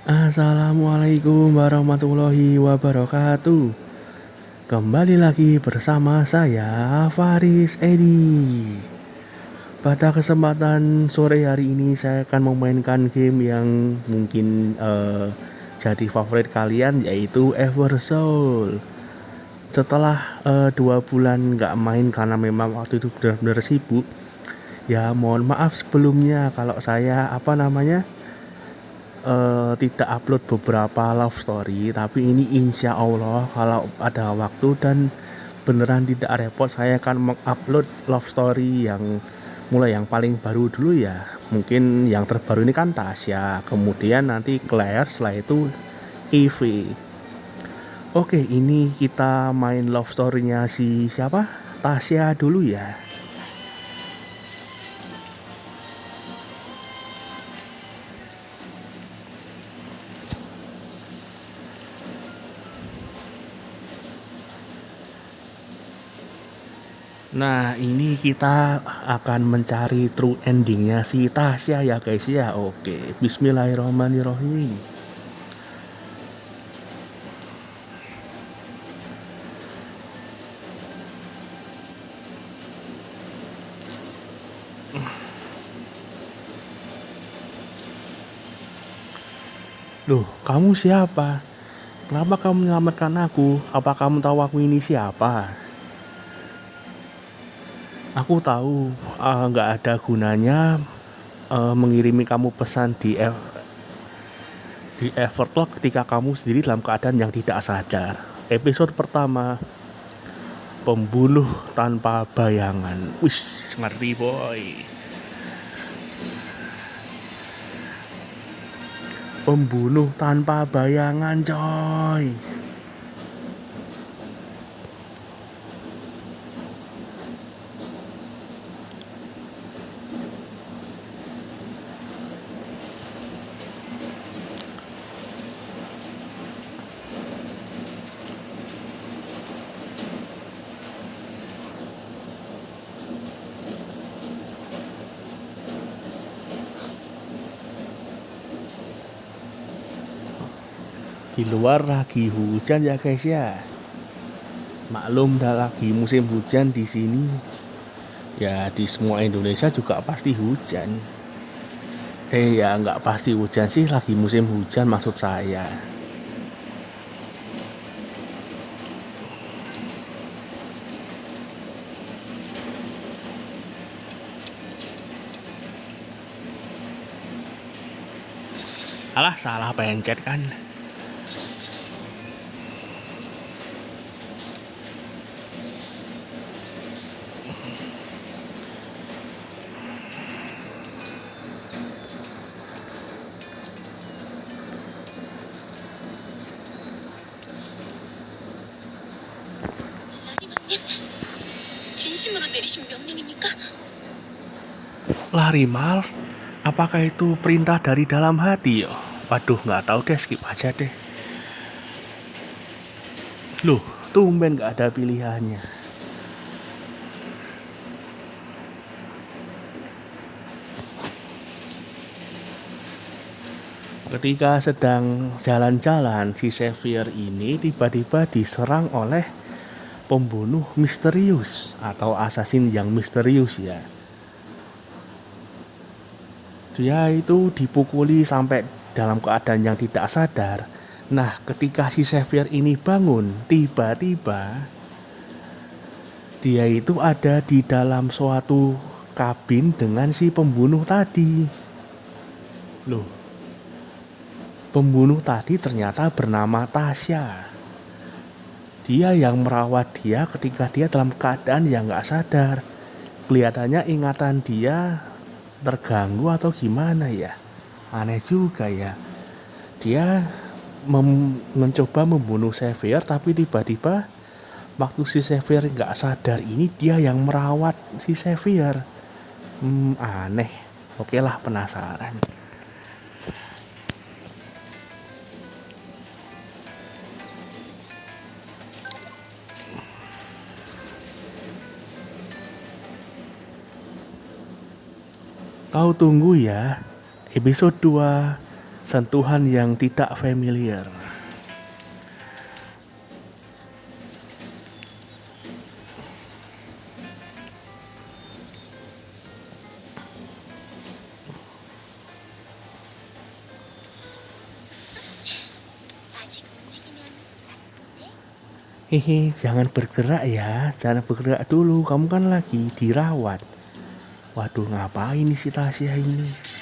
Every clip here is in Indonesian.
Assalamualaikum warahmatullahi wabarakatuh. Kembali lagi bersama saya Faris Edi. Pada kesempatan sore hari ini saya akan memainkan game yang mungkin jadi favorit kalian, yaitu Eversoul. Setelah 2 bulan nggak main karena memang waktu itu benar-benar sibuk. Ya mohon maaf sebelumnya kalau saya tidak upload beberapa love story, tapi ini insya Allah kalau ada waktu dan beneran tidak repot, saya akan mengupload love story yang mulai yang paling baru dulu ya. Mungkin yang terbaru ini kan Tasya, kemudian nanti Claire, setelah itu Eve. Oke, ini kita main love story-nya si siapa? Tasya dulu ya. Nah, ini kita akan mencari true endingnya si Tasya ya guys ya. Oke, bismillahirrahmanirrahim. Loh, kamu siapa? Kenapa kamu menyelamatkan aku? Apa kamu tahu aku ini siapa? Aku tahu nggak ada gunanya mengirimi kamu pesan di Evertalk ketika kamu sendiri dalam keadaan yang tidak sadar. Episode pertama, pembunuh tanpa bayangan. Wis, ngeri boy. Pembunuh tanpa bayangan coy. Di luar lagi hujan ya guys ya. Maklum dah lagi musim hujan di sini. Ya di semua Indonesia juga pasti hujan. Ya nggak pasti hujan sih, lagi musim hujan maksud saya. Alah, salah pencet kan. 진심으로 내리신 명령입니까? Larimal, apakah itu perintah dari dalam hati yo? Waduh, nggak tahu deh, skip aja deh. Loh, tumben nggak ada pilihannya. Ketika sedang jalan-jalan, si Xavier ini tiba-tiba diserang oleh pembunuh misterius atau assassin yang misterius ya. Dia itu dipukuli sampai dalam keadaan yang tidak sadar. Nah, ketika si Xavier ini bangun, tiba-tiba dia itu ada di dalam suatu kabin dengan si pembunuh tadi. Loh, pembunuh tadi ternyata bernama Tasya. Dia yang merawat dia ketika dia dalam keadaan yang gak sadar. Kelihatannya ingatan dia terganggu atau gimana ya. Aneh juga ya. Dia mencoba membunuh Xavier, tapi tiba-tiba waktu si Xavier gak sadar ini dia yang merawat si Xavier. Aneh. Oke lah, penasaran. Kau tunggu ya, episode 2 sentuhan yang tidak familiar. 아직 움직이면 안 돼? Hehe, jangan bergerak ya, jangan bergerak dulu, kamu kan lagi dirawat. Waduh, ngapain nih si Tasya ini?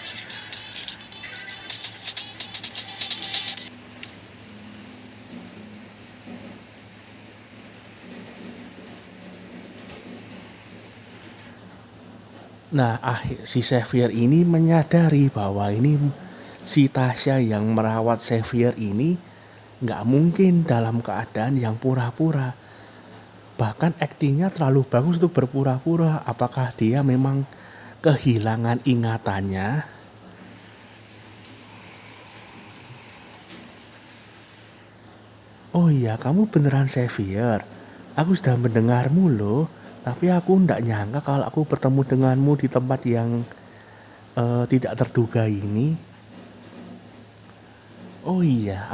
Nah, si Xavier ini menyadari bahwa ini si Tasya yang merawat Xavier ini nggak mungkin dalam keadaan yang pura-pura. Bahkan aktingnya terlalu bagus untuk berpura-pura. Apakah dia memang kehilangan ingatannya? Oh iya, kamu beneran Xavier. Aku sudah mendengarmu loh. Tapi aku ndak nyangka kalau aku bertemu denganmu di tempat yang tidak terduga ini. Oh iya,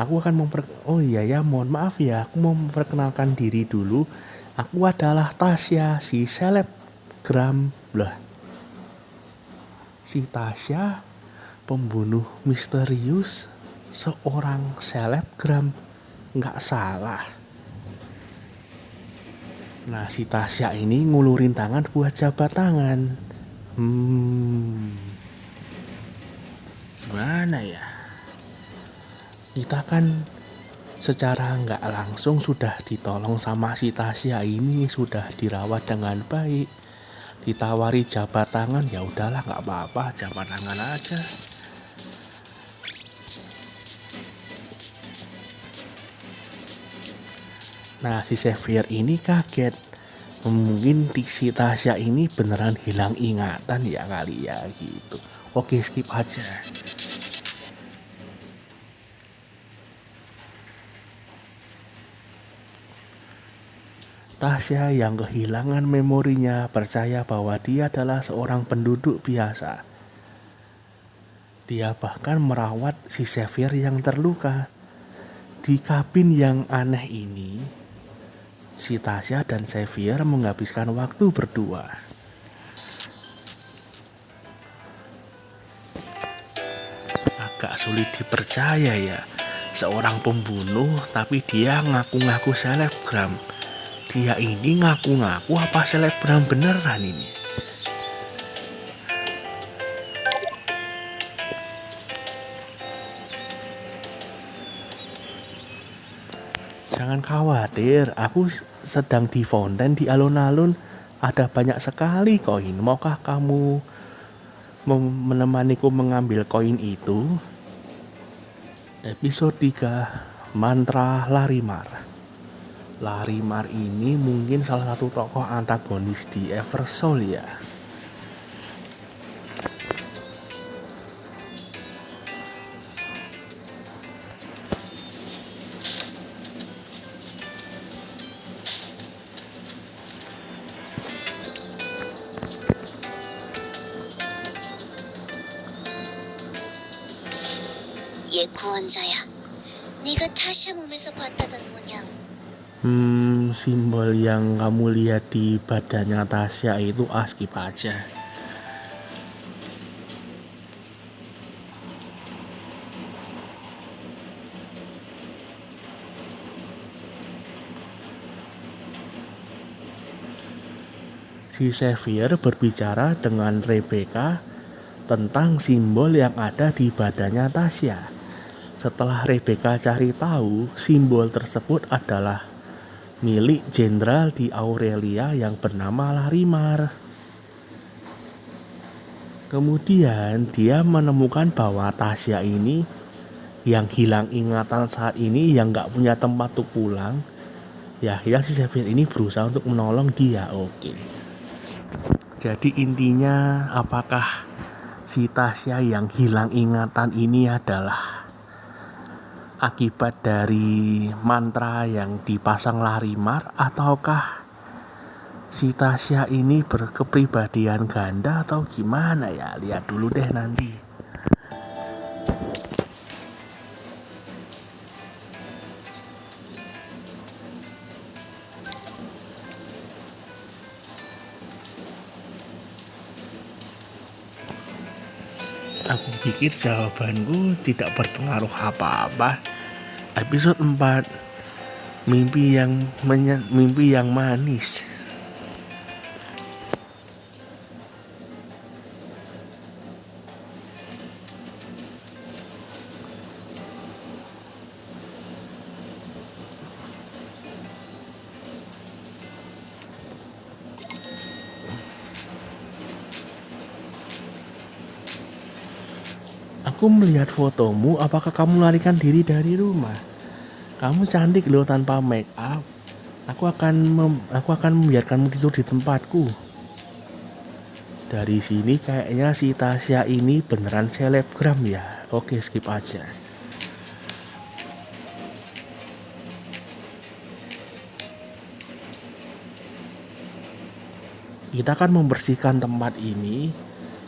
Oh iya ya, mohon maaf ya, aku mau memperkenalkan diri dulu. Aku adalah Tasya, si selebgram. Lah, si Tasya, pembunuh misterius, seorang selebgram. Nggak salah. Nah, si Tasya ini ngulurin tangan buat jabat tangan. Gimana ya? Kita kan secara nggak langsung sudah ditolong sama si Tasya ini, sudah dirawat dengan baik. Ditawari jabat tangan, ya udahlah nggak apa-apa, jabat tangan aja. Nah, si Xavier ini kaget. Mungkin si Tasya ini beneran hilang ingatan ya kali ya gitu. Oke, skip aja. Tasya yang kehilangan memorinya percaya bahwa dia adalah seorang penduduk biasa. Dia bahkan merawat si Xavier yang terluka. Di kabin yang aneh ini, si Tasya dan Xavier menghabiskan waktu berdua. Agak sulit dipercaya ya, seorang pembunuh tapi dia ngaku-ngaku selebgram. Dia ini ngaku-ngaku apa selebgram beneran ini? Jangan khawatir, aku sedang di fonten di alun-alun. Ada banyak sekali koin. Maukah kamu menemaniku mengambil koin itu? Episode 3, Mantra Larimar. Larimar ini mungkin salah satu tokoh antagonis di Eversoul ya. 얘 구원자야. 네가 타샤 몸에서 봤다던 모양. Simbol yang kamu lihat di badannya Tasya itu skip aja. Si Xavier berbicara dengan Rebecca tentang simbol yang ada di badannya Tasya. Setelah Rebecca cari tahu, simbol tersebut adalah milik jenderal di Aurelia yang bernama Larimar. Kemudian dia menemukan bahwa Tasya ini yang hilang ingatan saat ini, yang gak punya tempat untuk pulang. Ya si Xavier ini berusaha untuk menolong dia. Oke. Jadi intinya, apakah si Tasya yang hilang ingatan ini adalah akibat dari mantra yang dipasang Larimar, ataukah si Tasya ini berkepribadian ganda atau gimana ya? Lihat dulu deh nanti. Aku pikir jawabanku tidak berpengaruh apa-apa. Episode 4, mimpi yang manis. Aku melihat fotomu, apakah kamu melarikan diri dari rumah? Kamu cantik loh tanpa make up. Aku akan membiarkanmu tidur di tempatku. Dari sini kayaknya si Tasya ini beneran selebgram ya. Oke, skip aja. Kita akan membersihkan tempat ini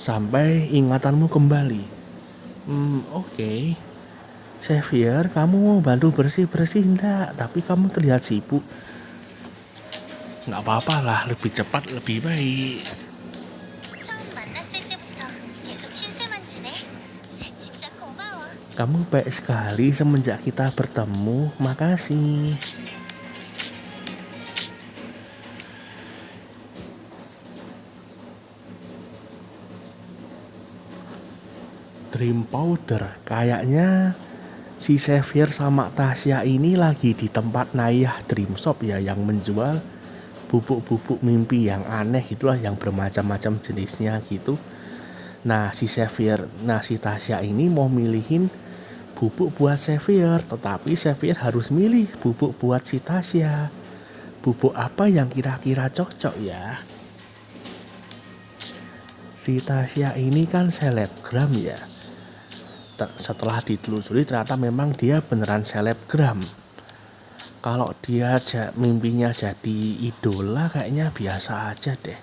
sampai ingatanmu kembali. Oke. Xavier, kamu mau bantu bersih-bersih enggak? Tapi kamu terlihat sibuk. Nggak apa-apa lah, lebih cepat lebih baik. 처음 만났을 때부터 계속 신세만 지내. 진짜 고마워. Kamu baik sekali semenjak kita bertemu. Makasih. Dream powder, kayaknya si Xavier sama Tasya ini lagi di tempat Nayah Dream Shop ya, yang menjual bubuk-bubuk mimpi yang aneh itulah, yang bermacam-macam jenisnya gitu. Nah si Tasya ini mau milihin bubuk buat Xavier, tetapi Xavier harus milih bubuk buat si Tasya. Bubuk apa yang kira-kira cocok ya? Si Tasya ini kan selebgram ya. Setelah ditelusuri ternyata memang dia beneran selebgram. Kalau dia mimpinya jadi idola kayaknya biasa aja deh.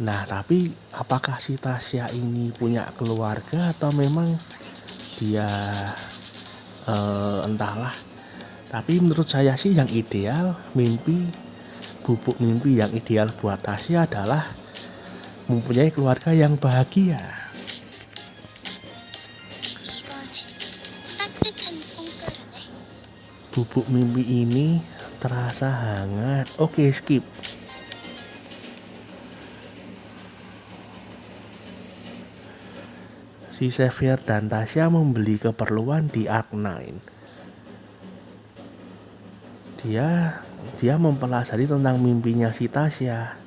Nah tapi apakah si Tasya ini punya keluarga atau memang dia entahlah. Tapi menurut saya sih yang ideal, bubuk mimpi yang ideal buat Tasya adalah mempunyai keluarga yang bahagia. 이건 따뜻한 콩가루네. Bubuk mimpi ini terasa hangat. Oke, skip. Si Xavier dan Tasya membeli keperluan di Ark9. Dia mempelajari tentang mimpinya si Tasya.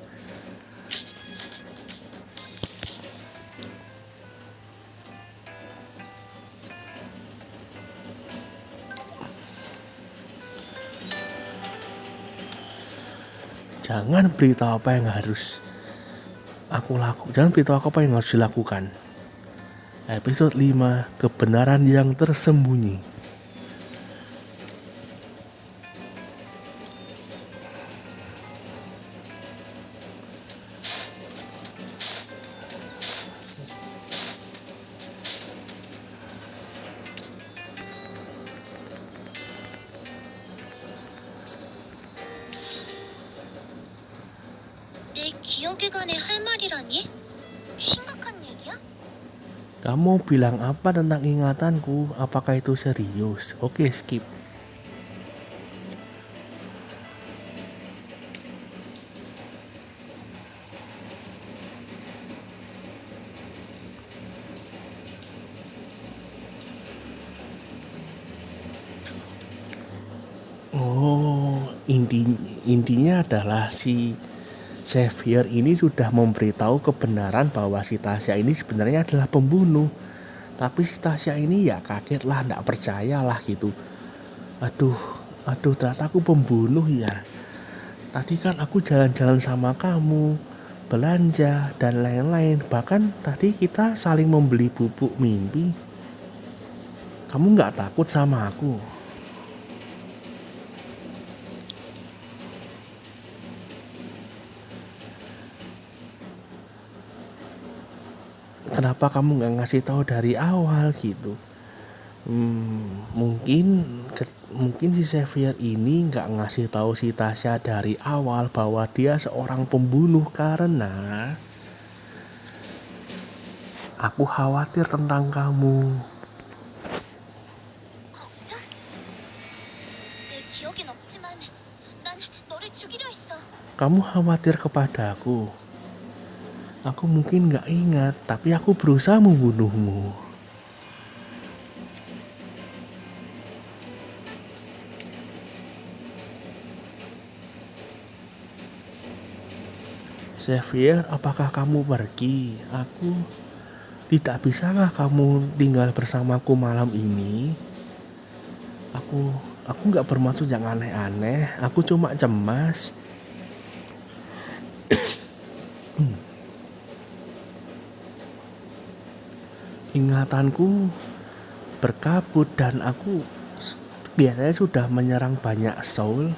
Jangan beritahu apa yang harus aku lakukan. Jangan beritahu apa yang harus dilakukan. Episode 5, kebenaran yang tersembunyi. 내 기억에 관해 할 말이라니? 심각한 얘기야? Kamu bilang apa tentang ingatanku? Apakah itu serius? Oke, skip. Oh, intinya adalah si Xavier ini sudah memberitahu kebenaran bahwa si Tasya ini sebenarnya adalah pembunuh. Tapi si Tasya ini ya kaget lah, nggak percaya lah gitu. Aduh, ternyata aku pembunuh ya. Tadi kan aku jalan-jalan sama kamu, belanja dan lain-lain. Bahkan tadi kita saling membeli bubuk mimpi. Kamu nggak takut sama aku? Kenapa kamu nggak ngasih tahu dari awal gitu? Mungkin si Xavier ini nggak ngasih tahu si Tasya dari awal bahwa dia seorang pembunuh karena Aku khawatir tentang kamu. 걱정? 내 기억엔 없지만 난 너를 죽이려 했어. Kamu khawatir kepadaku. Aku mungkin gak ingat, tapi aku berusaha membunuhmu. Xavier, apakah kamu pergi? Tidak bisakah kamu tinggal bersamaku malam ini? Aku gak bermaksud yang aneh-aneh. Aku cuma cemas. Ingatanku berkabut dan aku biasanya sudah menyerang banyak soul.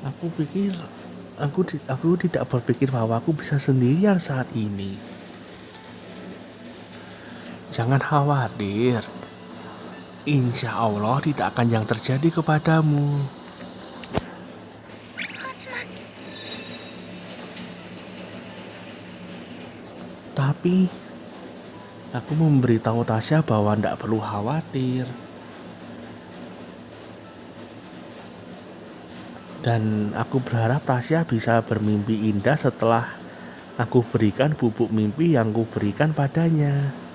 Aku tidak berpikir bahwa aku bisa sendirian saat ini. Jangan khawatir. Insya Allah tidak akan yang terjadi kepadamu. 하지만 Tapi aku memberitahu Tasya bahwa tidak perlu khawatir. Dan aku berharap Tasya bisa bermimpi indah setelah aku berikan bubuk mimpi yang ku berikan padanya.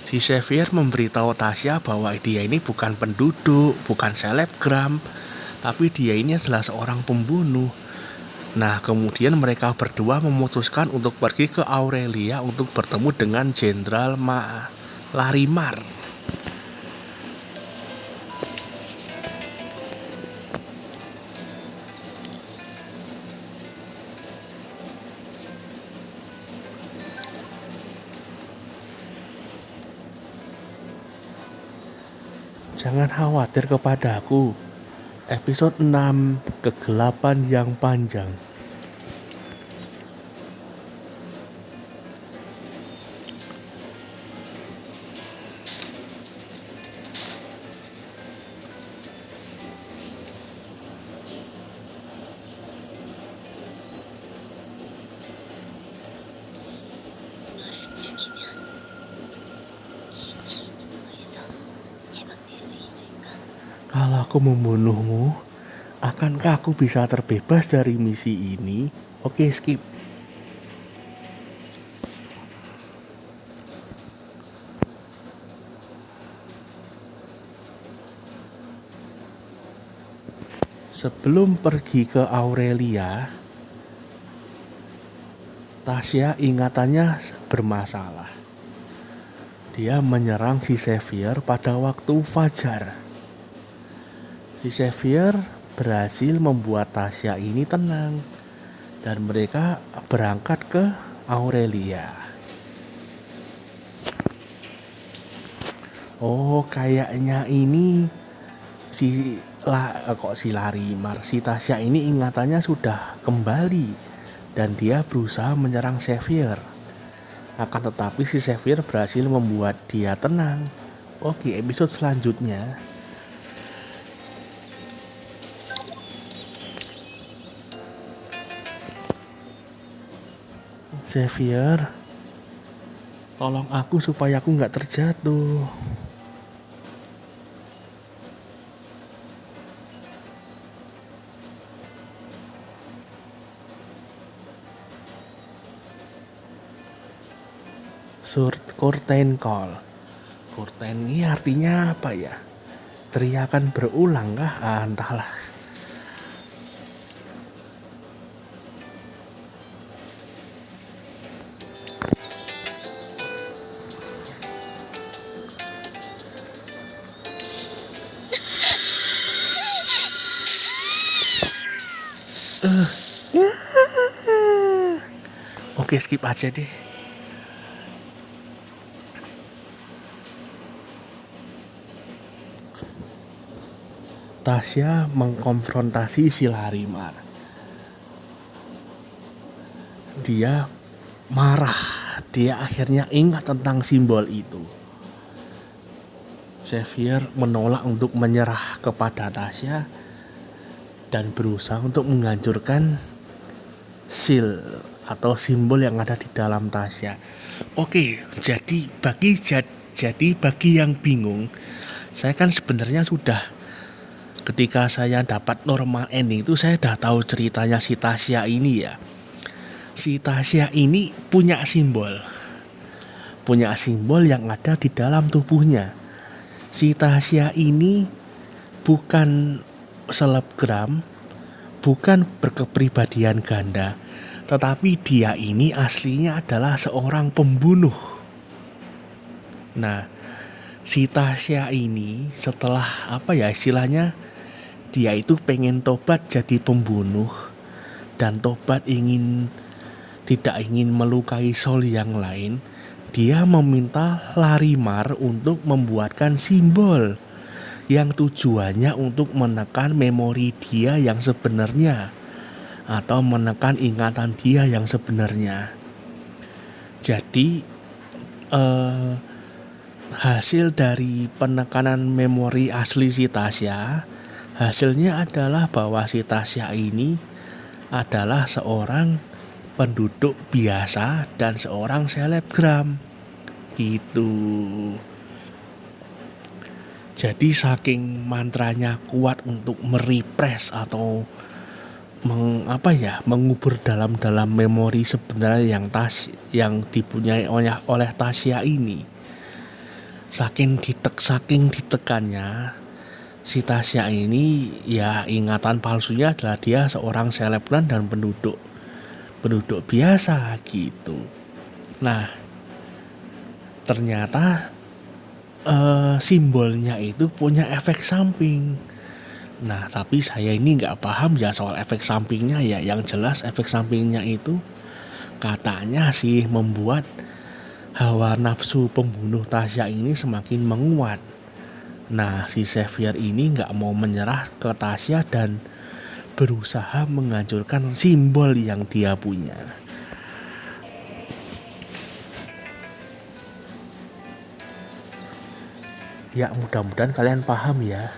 Si Xavier memberitahu Tasya bahwa dia ini bukan penduduk, bukan selebgram, tapi dia ini adalah seorang pembunuh. Nah, kemudian mereka berdua memutuskan untuk pergi ke Aurelia untuk bertemu dengan Jenderal Larimar. Jangan khawatir kepadaku. Episode 6, Kegelapan yang Panjang. 너를 죽이면 이 긴 임무에서 해방될 수 있을까? Kalau aku membunuhmu, akankah aku bisa terbebas dari misi ini? Oke, skip. Sebelum pergi ke Aurelia, Tasya ingatannya bermasalah. Dia menyerang si Xavier pada waktu fajar. Si Xavier berhasil membuat Tasya ini tenang dan mereka berangkat ke Aurelia. Oh, kayaknya ini si Larimar, si Tasya ini ingatannya sudah kembali dan dia berusaha menyerang Xavier. Akan tetapi si Xavier berhasil membuat dia tenang. Oke, episode selanjutnya. Xavier, tolong aku supaya aku nggak terjatuh. Curtain call. Curtain ini artinya apa ya? Teriakan berulang kah? Entahlah. Oke, skip aja deh. Tasya mengkonfrontasi si Larimar. Dia marah. Dia akhirnya ingat tentang simbol itu. Xavier menolak untuk menyerah kepada Tasya. dan berusaha untuk menghancurkan seal atau simbol yang ada di dalam Tasya. Oke, jadi bagi yang bingung, saya kan sebenarnya sudah, ketika saya dapat normal ending itu saya udah tahu ceritanya si Tasya ini ya. Si Tasya ini punya simbol yang ada di dalam tubuhnya. Si Tasya ini bukan selebgram, bukan berkepribadian ganda, tetapi dia ini aslinya adalah seorang pembunuh. Nah, si Tasya ini setelah istilahnya, dia itu pengen tobat jadi pembunuh, dan tobat tidak ingin melukai soul yang lain. Dia meminta Larimar untuk membuatkan simbol yang tujuannya untuk menekan memori dia yang sebenarnya, atau menekan ingatan dia yang sebenarnya. Jadi hasil dari penekanan memori asli si Tasya, hasilnya adalah bahwa si Tasya ini adalah seorang penduduk biasa dan seorang selebgram gitu. Jadi saking mantranya kuat untuk merepress atau mengubur dalam memori sebenarnya yang dipunyai oleh Tasya ini. Saking ditekannya si Tasya ini, ya ingatan palsunya adalah dia seorang selebgram dan penduduk biasa gitu. Nah, ternyata simbolnya itu punya efek samping. Nah, tapi saya ini nggak paham ya soal efek sampingnya ya. Yang jelas efek sampingnya itu katanya sih membuat hawa nafsu pembunuh Tasya ini semakin menguat. Nah, si Xavier ini nggak mau menyerah ke Tasya dan berusaha menghancurkan simbol yang dia punya. Ya, mudah-mudahan kalian paham ya.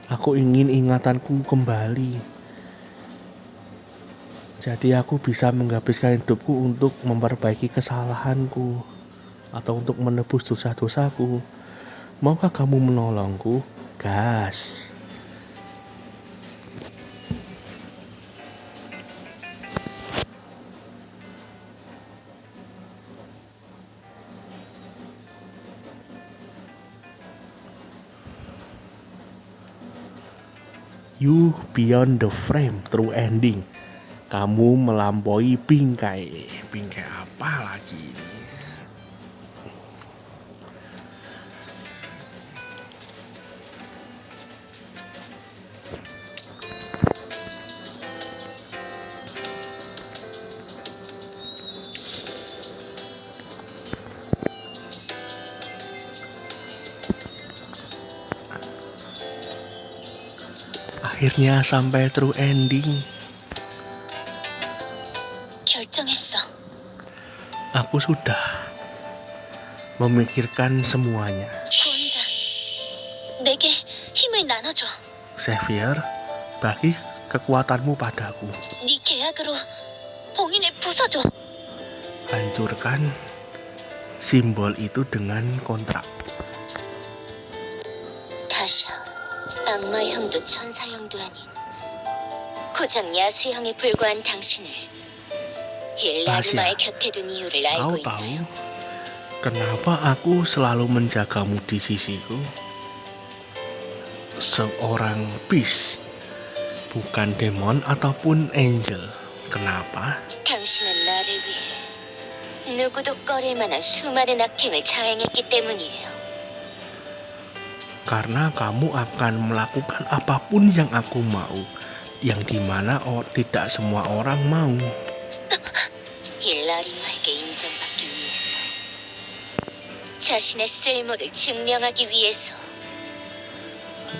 Aku ingin ingatanku kembali. Jadi aku bisa menghabiskan hidupku untuk memperbaiki kesalahanku atau untuk menebus dosa-dosaku. Maukah kamu menolongku? Gas. You beyond the frame through ending. Kamu melampaui bingkai. Bingkai apa lagi ini? Akhirnya sampai true ending. 결정했어. Aku sudah memikirkan semuanya. 구원자, 내게 힘을 나눠줘. Xavier, bagi kekuatanmu padaku. 네 계약으로 봉인을 부숴줘. Hancurkan simbol itu dengan kontrak. 다샤, 악마형도 천사형도 아닌 고작 야수형에 불과한 당신을 일라리마의 곁에 둔 이유를 Kau 알고 tahu 있나요? kenapa aku selalu menjagamu di sisiku? Seorang beast, bukan demon ataupun angel. Kenapa? 당신은 나를 위해 누구도 꺼릴 만한 수많은 악행을 자행했기 때문이에요. Karena kamu akan melakukan apapun yang aku mau, yang dimana tidak semua orang mau. 일라리마에게 인정받기 위해서, 자신의 쓸모를 증명하기 위해서.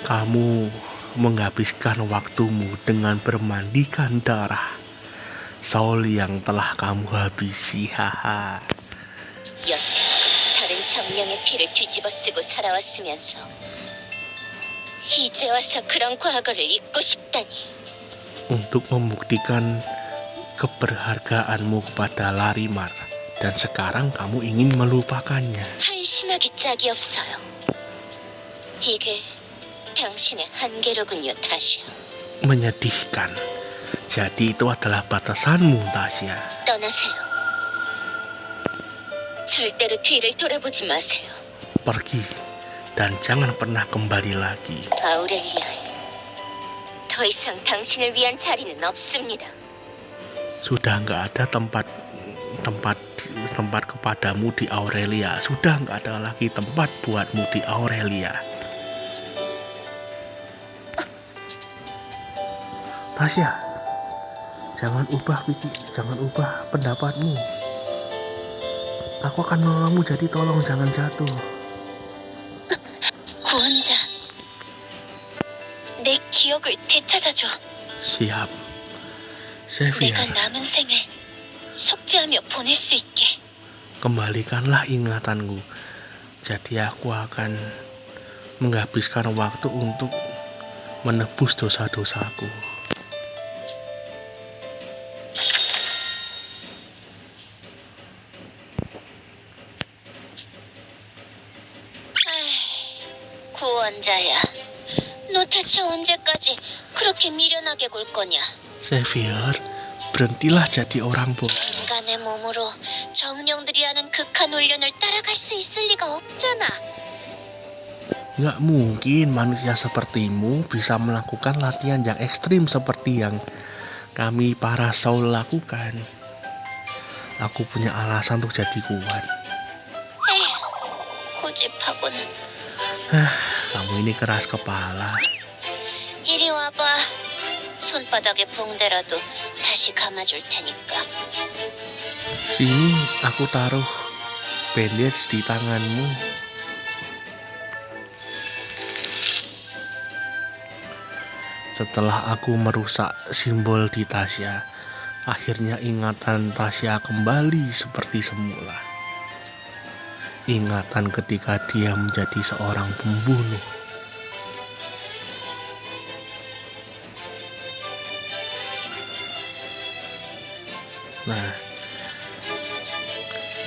Kamu menghabiskan waktumu dengan bermandikan darah soul yang telah kamu habisi. Haha. 여태껏 다른 정령의 피를 뒤집어 쓰고 살아왔으면서 이제 와서 그런 과거를 잊고 싶다니. Untuk membuktikan keberhargaanmu kepada Larimar, dan sekarang kamu ingin melupakannya. 한심하기 짝이 없어요. 이게 당신의 한계로군요, 타시아. Menyedihkan. Jadi itu adalah batasanmu, Tasya. 떠나세요. 절대로 뒤를 돌아보지 마세요. Pergi dan jangan pernah kembali lagi. 아우렐리아에 더 이상 당신을 위한 자리는 없습니다. Sudah nggak ada tempat kepadamu di Aurelia. Sudah nggak ada lagi tempat buatmu di Aurelia. Tasya, jangan ubah pendapatmu. Aku akan menolongmu, jadi tolong jangan jatuh. 구원자, 내 기억을 되찾아줘. Siap, 내가 Xavier. 남은 생을 속죄하며 보낼 수 있게. Kembalikanlah ingatanku. Jadi aku akan menghabiskan waktu untuk menebus dosa-dosaku. 구원자야, 너 대체 언제까지 그렇게 미련하게 굴 거냐? Xavier, berhentilah jadi orang bodoh. 인간의 몸으로 정령들이 하는 극한 훈련을 따라갈 수 있을 리가 없잖아. Nggak mungkin manusia sepertimu bisa melakukan latihan yang ekstrim seperti yang kami para Soul lakukan. Aku punya alasan untuk jadi kuat. 고집하고는. Kamu ini keras kepala. 이리 와봐. 손바닥에 붕대라도 다시 감아줄 테니까. Sini aku taruh bandage di tanganmu. Setelah aku merusak simbol di Tasya, akhirnya ingatan Tasya kembali seperti semula. Ingatan ketika dia menjadi seorang pembunuh. Nah,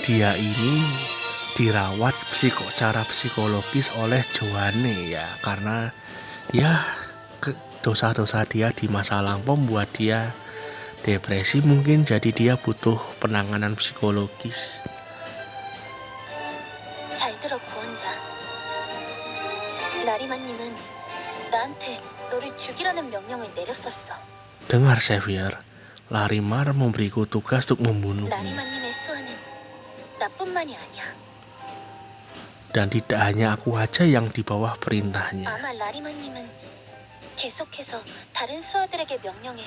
dia ini dirawat secara psikologis oleh Joanne ya, karena ya dosa-dosa dia di masa lampau membuat dia depresi, mungkin jadi dia butuh penanganan psikologis. 잘 들어, 구원자. 라리마님은 나한테 너를 죽이라는 명령을 내렸었어. Dengar, Xavier, Larimar memberiku tugas untuk membunuhmu. 라리마님의 수완은 나뿐만이 아니야. Dan tidak hanya aku aja yang di bawah perintahnya. 아마 라리마님은 계속해서 다른 수하들에게 명령해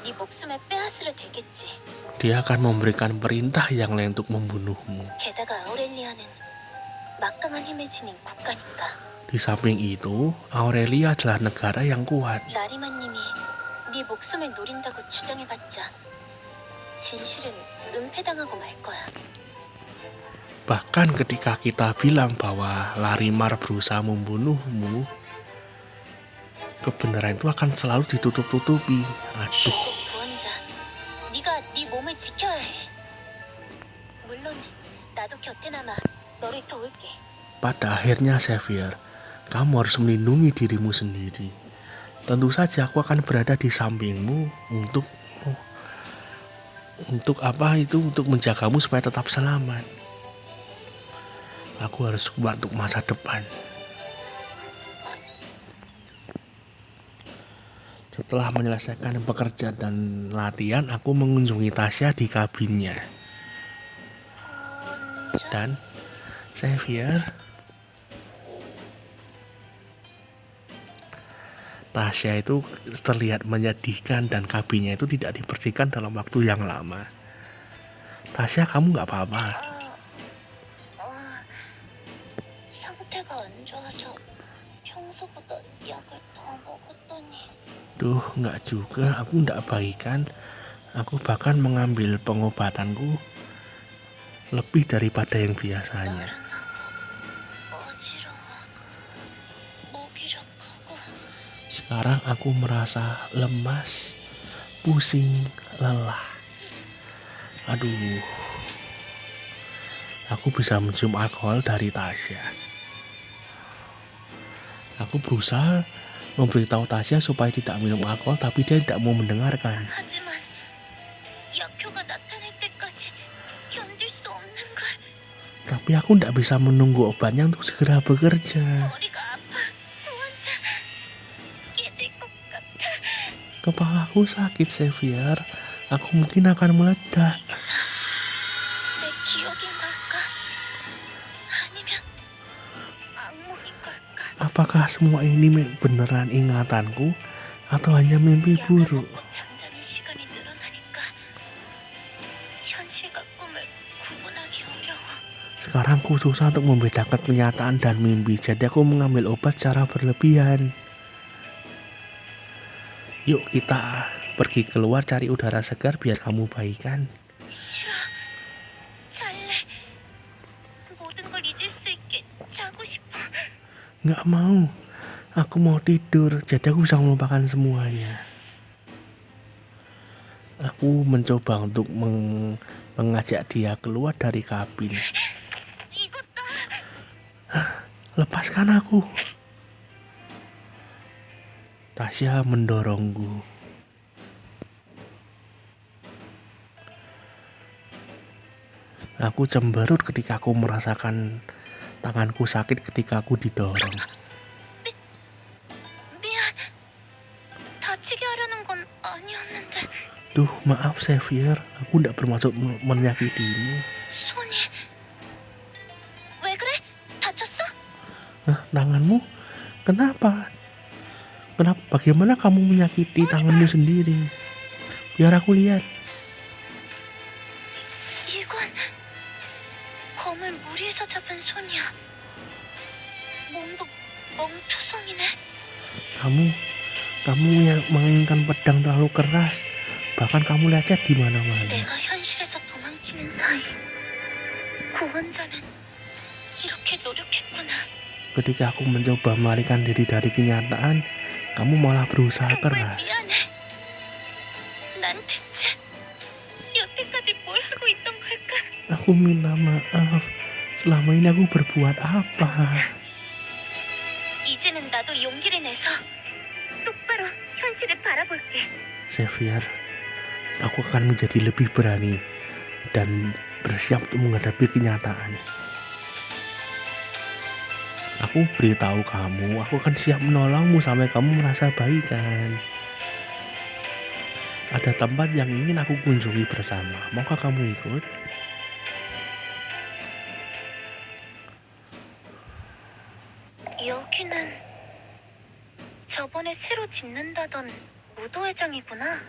네 목숨을 빼앗으려 들겠지. Dia akan memberikan perintah yang lain untuk membunuhmu. 게다가 아우렐리아는 막강한 힘을 지닌 국가니까. Di samping itu, Aurelia adalah negara yang kuat. 라리마님이 네 목숨을 노린다고 주장해봤자 진실은 은폐당하고 말 거야. Bahkan ketika kita bilang bahwa Larimar berusaha membunuhmu, kebenaran itu akan selalu ditutup-tutupi. Aduh. 구원자, 네가 네 몸을 지켜야 해. 물론 나도 곁에 남아 너를 도울게. Pada akhirnya, Xavier, kamu harus melindungi dirimu sendiri. Tentu saja aku akan berada di sampingmu untuk menjagamu supaya tetap selamat. Aku harus kuat untuk masa depan. Setelah menyelesaikan pekerjaan dan latihan, aku mengunjungi Tasya di kabinnya. Dan Xavier, Tasya itu terlihat menyedihkan dan kabinnya itu tidak dibersihkan dalam waktu yang lama. Tasya, kamu nggak apa-apa? 상태가 안 좋아서 평소보다 약을 더 먹었더니. Duh, nggak juga, aku nggak baikan. Aku bahkan mengambil pengobatanku lebih daripada yang biasanya. 어지러워. 무기력하고. Sekarang aku merasa lemas, pusing, lelah. Aduh, aku bisa mencium alkohol dari Tasya. Aku berusaha memberitahu Tasya supaya tidak minum alkohol, tapi dia tidak mau mendengarkan. 하지만 약효가 나타날 때까지 견딜 수 없는 걸. Tapi aku tidak bisa menunggu obatnya untuk segera bekerja. 머리가 아파. 환자 깨질 것 같아. Kepalaku sakit, Xavier. Aku mungkin akan meledak. 내 기억인 걸까? 아니면 악몽인 걸까? Apakah semua ini beneran ingatanku atau hanya mimpi 약을 buruk? 먹고 잠자는 시간이 늘어나니까 현실과 꿈을 구분하기 어려워. Sekarang aku susah untuk membedakan kenyataan dan mimpi, jadi aku mengambil obat secara berlebihan. Yuk kita pergi keluar cari udara segar biar kamu baikan. 싫어. 잘래. 모든 걸 잊을 수 있게 자고 싶어. Nggak mau. Aku mau tidur, jadi aku bisa melupakan semuanya. Aku mencoba untuk mengajak dia keluar dari kabin. 이것도 Lepaskan aku. Tasya mendorongku. Aku cemberut ketika aku merasakan tanganku sakit ketika aku didorong. 미안. 다치게 하려는 건 아니었는데. Duh, maaf Xavier, aku tidak bermaksud menyakitimu. 손이 왜 그래? 다쳤어? Tanganmu? Kenapa? Bagaimana kamu menyakiti tanganmu sendiri? Biar aku lihat. 이건 검을 무리해서 잡은 손이야. 몸도 멍투성이네. Kamu yang menginginkan pedang terlalu keras. Bahkan kamu lecet di mana-mana. 내가 현실에서 도망치는 사이 구원자는 이렇게 노력했구나. Ketika aku mencoba melarikan diri dari kenyataan, kamu malah berusaha 정말 keras. 미안해. 난 대체 여태까지 뭘 하고 있던 걸까? Aku minta maaf. Selama ini aku berbuat apa? 이제는 나도 용기를 내서 똑바로 현실을 바라볼게. Xavier, aku akan menjadi lebih berani dan bersiap untuk menghadapi kenyataan. Aku beritahu kamu, aku akan siap menolongmu sampai kamu merasa baikan. Ada tempat yang ingin aku kunjungi bersama. Maukah kamu ikut? 여기는 저번에 새로 짓는다던 무도회장이구나.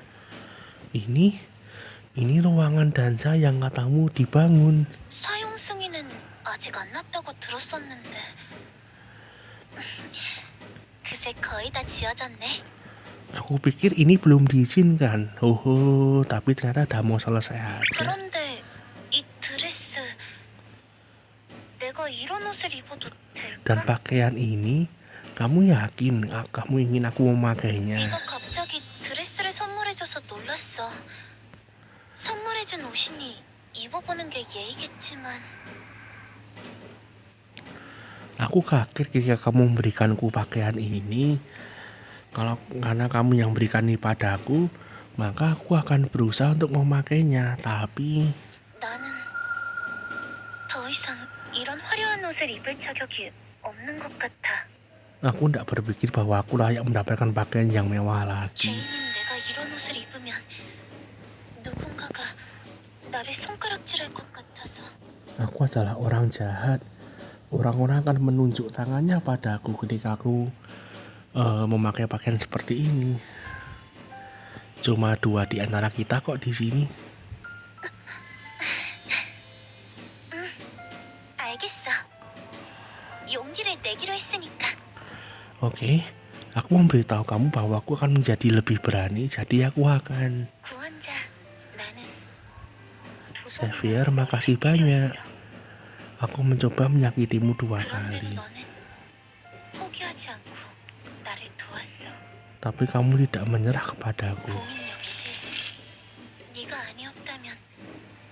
Ini ruangan dansa yang katamu dibangun. 사용 승인은 아직 안 났다고 들었었는데. 그새 거의 다 지어졌네. Aku pikir ini belum diizinkan. Tapi ternyata udah mau selesai aja. 그런데 이 드레스 내가 이런 옷을 입어도 Dan 될까? pakaian ini, kamu yakin kamu ingin aku memakainya? 네가 갑자기 드레스를 선물해줘서 놀랐어. 선물해준 옷이니 입어보는 게 예의겠지만. Aku kaget ketika kamu memberikanku pakaian ini. Karena kamu yang berikan ini padaku, maka aku akan berusaha untuk memakainya. Tapi 나는 더 이상 이런 화려한 옷을 입을 자격이 없는 것 같아. aku tidak berpikir bahwa aku layak mendapatkan pakaian yang mewah lagi. 죄인인 내가 이런 옷을 입으면 누군가가 나를 손가락질할 것 같아서. Aku adalah orang jahat. Orang-orang akan menunjuk tangannya padaku ketika aku memakai pakaian seperti ini. Cuma 2 di antara kita kok di sini. 알겠어. 용기를 내기로 했으니까. Oke, aku memberitahu kamu bahwa aku akan menjadi lebih berani, jadi aku akan. 구원자, 나는 두 Xavier, makasih banyak. Aku mencoba menyakitimu 2 kali. 그런데도 너는 포기하지 않고 나를 도왔어. Tapi kamu tidak menyerah kepadaku. 고민 역시 네가 아니었다면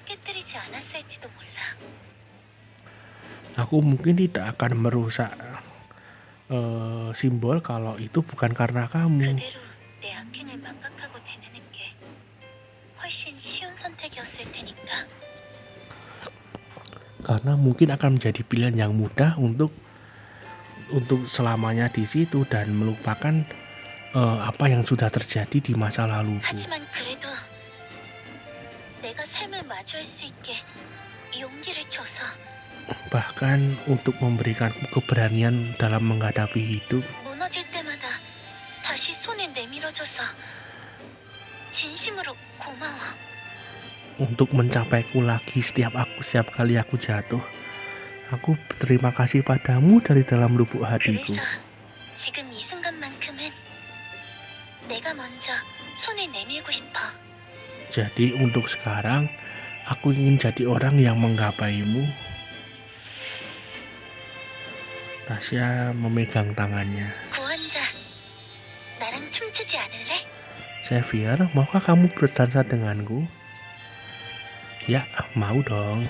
깨뜨리지 않았을지도 몰라. Aku mungkin tidak akan merusak simbol kalau itu bukan karena kamu. 그대로 내 악행을 망각하고 지내는 게 훨씬 쉬운 선택이었을 테니까. Karena mungkin akan menjadi pilihan yang mudah untuk selamanya di situ dan melupakan apa yang sudah terjadi di masa laluku. 하지만 그래도 내가 삶을 마주할 수 있게 용기를 줘서 Bahkan untuk memberikanku keberanian dalam menghadapi hidup. 무너질 때마다 다시 손을 내밀어줘서 진심으로 고마워. Untuk mencapaiku lagi setiap kali aku jatuh. Aku berterima kasih padamu dari dalam lubuk hatiku. 그래서 지금 이 순간만큼은 내가 먼저 손을 내밀고 싶어. Jadi untuk sekarang aku ingin jadi orang yang menggapaimu. Tasya memegang tangannya. 구원자, 나랑 춤추지 않을래? Xavier, maukah kamu berdansa denganku? Ya, mau dong.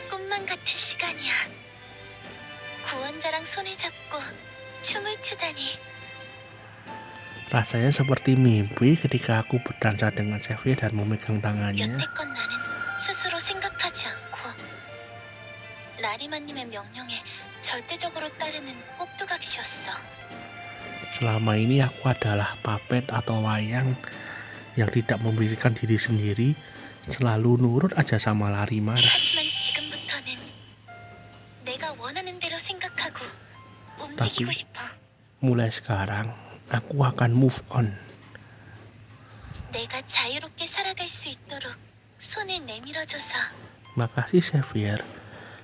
꿈만 같은 시간이야. 구원자랑 손을 잡고 춤을 추다니. Rasanya seperti mimpi ketika aku berdansa dengan Xavier dan memegang tangannya. 여태껏 나는 스스로 생각하지 않고 라리마님의 명령에 절대적으로 따르는 꼭두각시였어. Selama ini aku adalah puppet atau wayang yang tidak memikirkan diri sendiri, selalu nurut aja sama Larimar. 하지만 지금부터는 내가 원하는 대로 생각하고 움직이고 싶어. Mulai sekarang, aku akan move on. 내가 자유롭게 살아갈 수 있도록 손을 내밀어줘서 Makasih Xavier,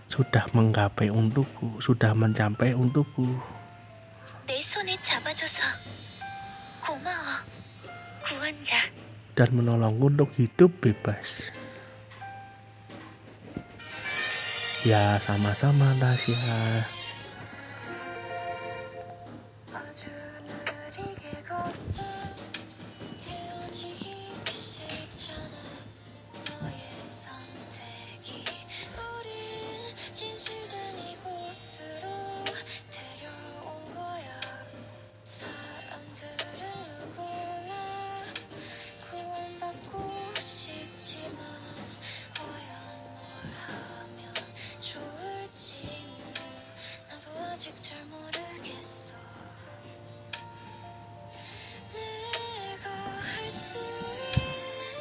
sudah menggapai untukku, sudah mencapai untukku. 내 손을 잡아줘서 고마워, 구원자. Dan menolongku untuk hidup bebas. Ya, sama-sama Tasya. 아주 느리게 걷자 헤어지기 싫잖아 너의 선택이 우린 진실된 이곳으로 데려온 거야 사람들은 누구나 구원받고 싶지만 과연 뭘 하면 좋을지는 나도 아직 잘 모르겠어 내가 할 수 있는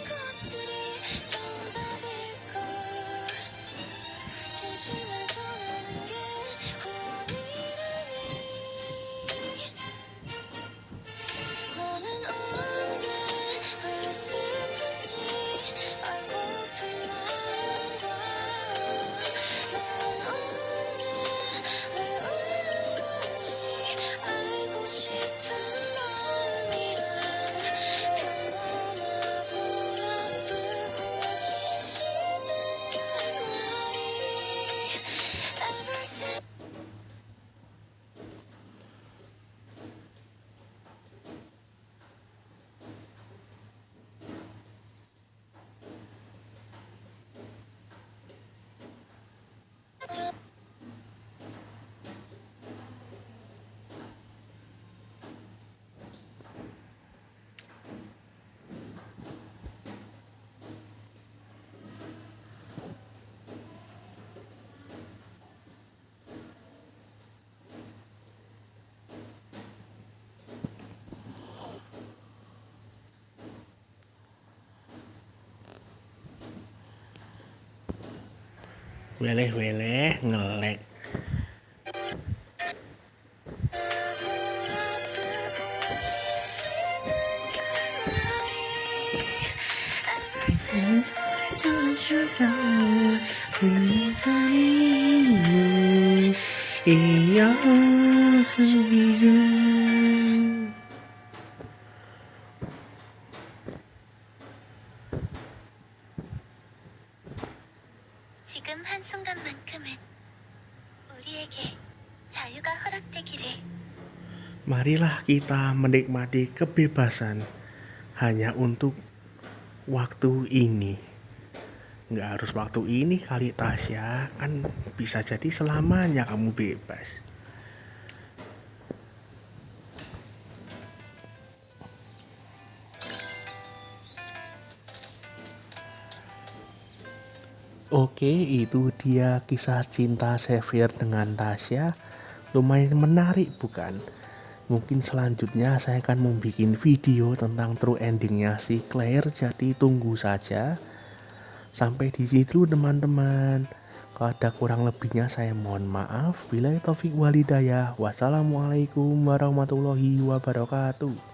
것들이 정답일까 진심을 전하는 게 구원이라니 너는 언제 왜 슬픈지 알고픈 마음과 넌 언제 왜 웃는 건지 알고 싶은 마음이란 평범하고 나쁘고 진실된 결말이 ever since Weleh-weleh ngelek. Iya sebija. 지금 한순간만큼은 우리에게 자유가 허락되기를. Marilah kita menikmati kebebasan hanya untuk waktu ini. Nggak harus waktu ini kali Tasya, kan bisa jadi selamanya kamu bebas. Oke, itu dia kisah cinta Xavier dengan Tasya. Lumayan menarik bukan? Mungkin selanjutnya saya akan membuat video tentang true endingnya si Claire, jadi tunggu saja. Sampai di situ teman-teman. Kalau ada kurang lebihnya saya mohon maaf. Billahi taufik walhidayah. Wassalamualaikum warahmatullahi wabarakatuh.